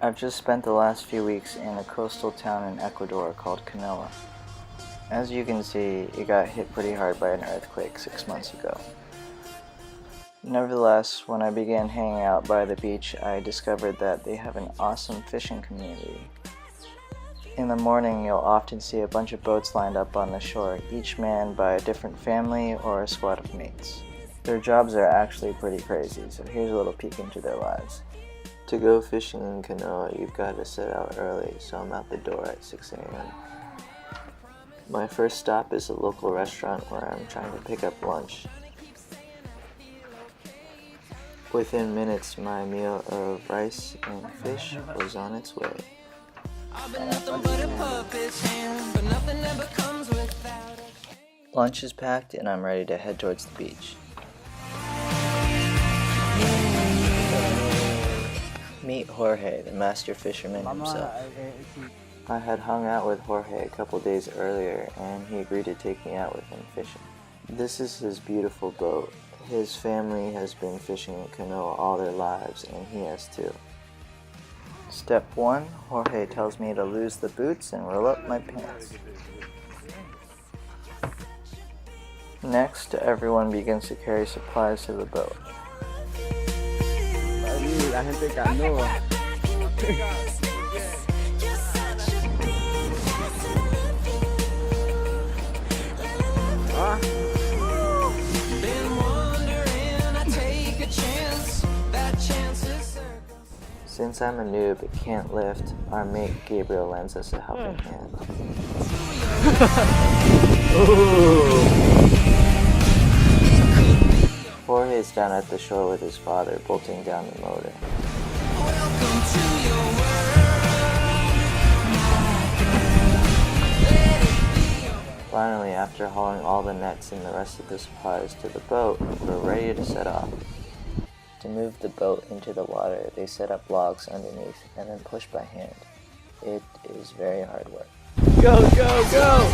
I've just spent the last few weeks in a coastal town in Ecuador called Canoa. As you can see, it got hit pretty hard by an earthquake 6 months ago. Nevertheless, when I began hanging out by the beach, I discovered that they have an awesome fishing community. In the morning, you'll often see a bunch of boats lined up on the shore, each manned by a different family or a squad of mates. Their jobs are actually pretty crazy, so here's a little peek into their lives. To go fishing in Canoa, you've got to set out early, so I'm out the door at 6 a.m. My first stop is a local restaurant where I'm trying to pick up lunch. Within minutes, my meal of rice and fish was on its way. Lunch is packed and I'm ready to head towards the beach. Meet Jorge, the master fisherman himself. I had hung out with Jorge a couple days earlier and he agreed to take me out with him fishing. This is his beautiful boat. His family has been fishing in Canoa all their lives and he has too. Step 1, Jorge tells me to lose the boots and roll up my pants. Next, everyone begins to carry supplies to the boat. La gente Canoa. Since I'm a noob and can't lift, our mate Gabriel lends us a helping hand. Jorge's down at the shore with his father, bolting down the motor. Finally, after hauling all the nets and the rest of the supplies to the boat, we're ready to set off. To move the boat into the water, they set up logs underneath and then push by hand. It is very hard work. Go, go, go!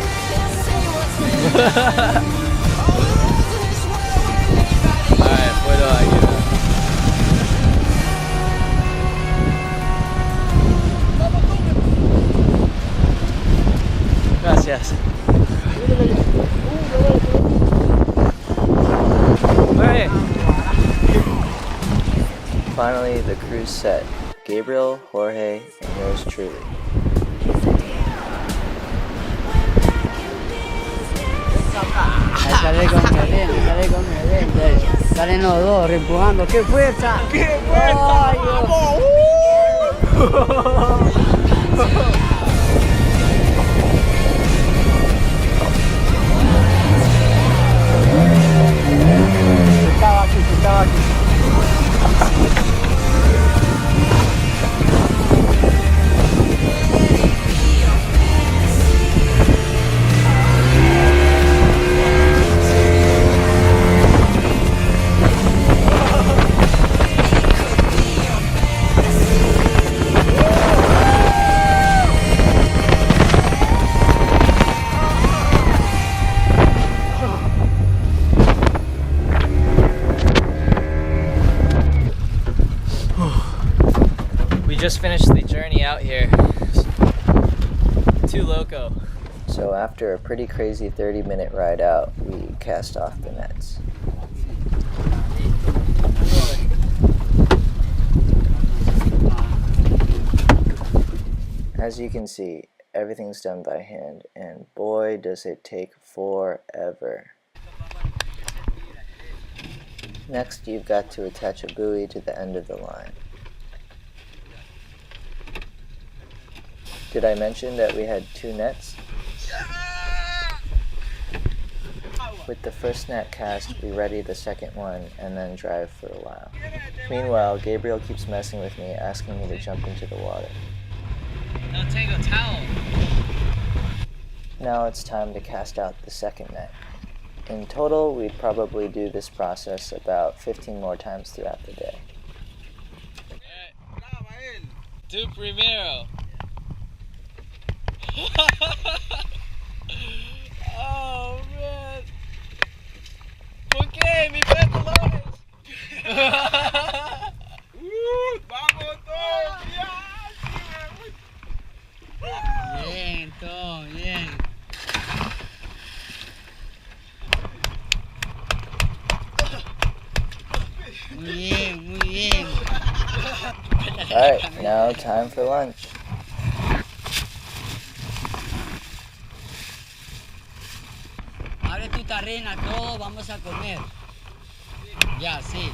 Alright, puedo ayudar. Gracias. Alright. Finally, the crew's set. Gabriel, Jorge, and yours truly. Sale con gerente. Salen los dos empujando. ¡Qué fuerza! ¡Qué fuerza! ¡Vamos! Estaba aquí. Just finished the journey out here. Too loco. So after a pretty crazy 30-minute ride out, we cast off the nets. As you can see, everything's done by hand, and boy does it take forever. Next, you've got to attach a buoy to the end of the line. Did I mention that we had 2 nets? With the first net cast, we ready the second one and then drive for a while. Meanwhile, Gabriel keeps messing with me, asking me to jump into the water. I'll take a towel. Now it's time to cast out the second net. In total, we'd probably do this process about 15 more times throughout the day. Tu primero. Oh man. ¿Por qué? Mi pantalones. Vamos todos. Alright, now time for lunch. Abre tu tarrina, todos vamos a comer. Ya, sí.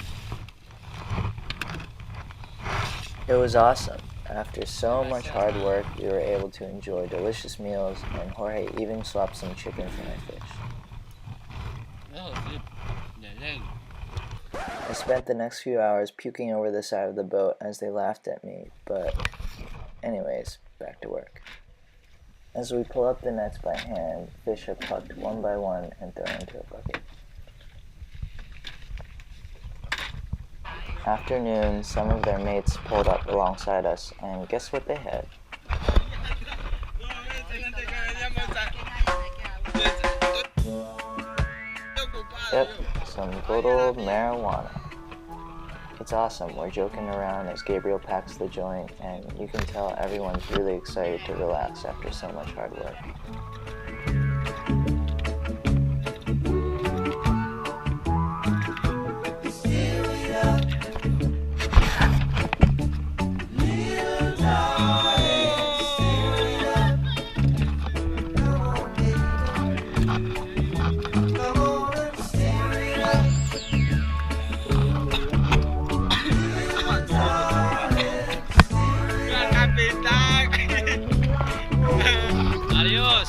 It was awesome. After so much hard work, we were able to enjoy delicious meals, and Jorge even swapped some chicken for my fish. I spent the next few hours puking over the side of the boat as they laughed at me, but anyways, back to work. As we pull up the nets by hand, fish are plucked one by one and thrown into a bucket. After noon, some of their mates pulled up alongside us, and guess what they had? Yep, some good old marijuana. It's awesome. We're joking around as Gabriel packs the joint, and you can tell everyone's really excited to relax after so much hard work. Adiós.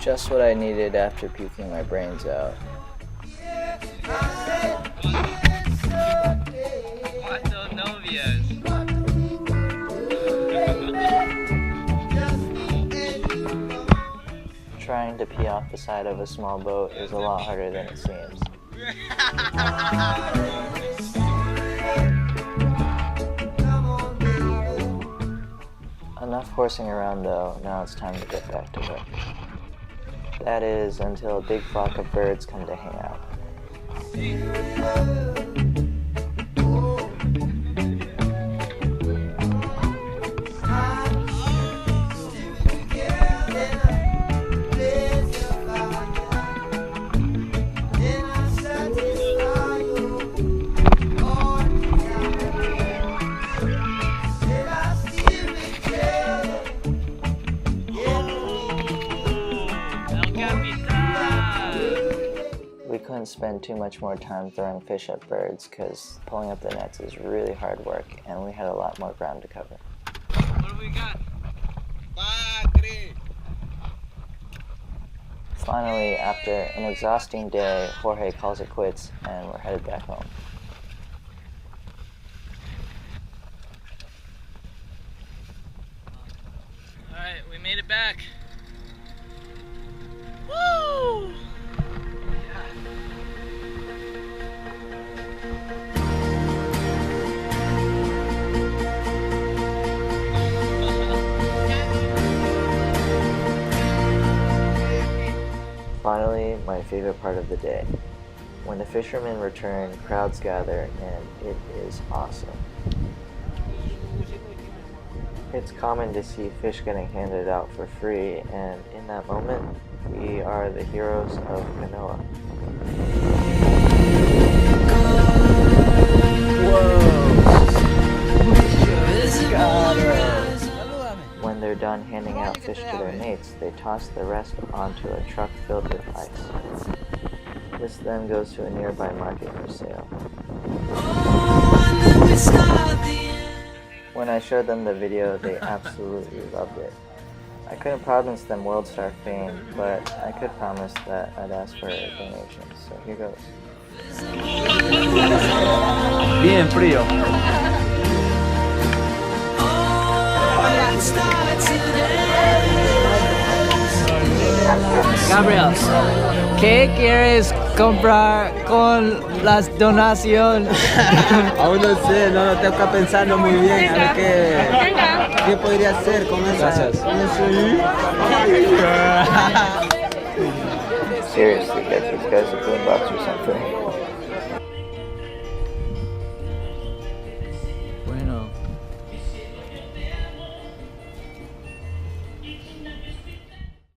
Just what I needed after puking my brains out. ¿Cuántos novias? Trying to pee off the side of a small boat is a lot harder than it seems. Enough horsing around though, now it's time to get back to work. That is, until a big flock of birds come to hang out. We couldn't spend too much more time throwing fish at birds because pulling up the nets is really hard work and we had a lot more ground to cover. What do we got? Finally, after an exhausting day, Jorge calls it quits and we're headed back home. Alright, we made it back. Woo! Finally, my favorite part of the day. When the fishermen return, crowds gather, and it is awesome. It's common to see fish getting handed out for free, and in that moment, we are the heroes of Canoa. When they're done handing out fish to their mates, they toss the rest onto a truck filled with ice. This then goes to a nearby market for sale. When I showed them the video, they absolutely loved it. I couldn't promise them World Star fame, but I could promise that I'd ask for a donation, so here goes. Bien frío. Gabriel, ¿qué quieres comprar con las donaciones? Aún no sé, no lo tengo pensando muy bien. A ver qué podría hacer con eso. Gracias. Seriously, get these guys a boombox or something.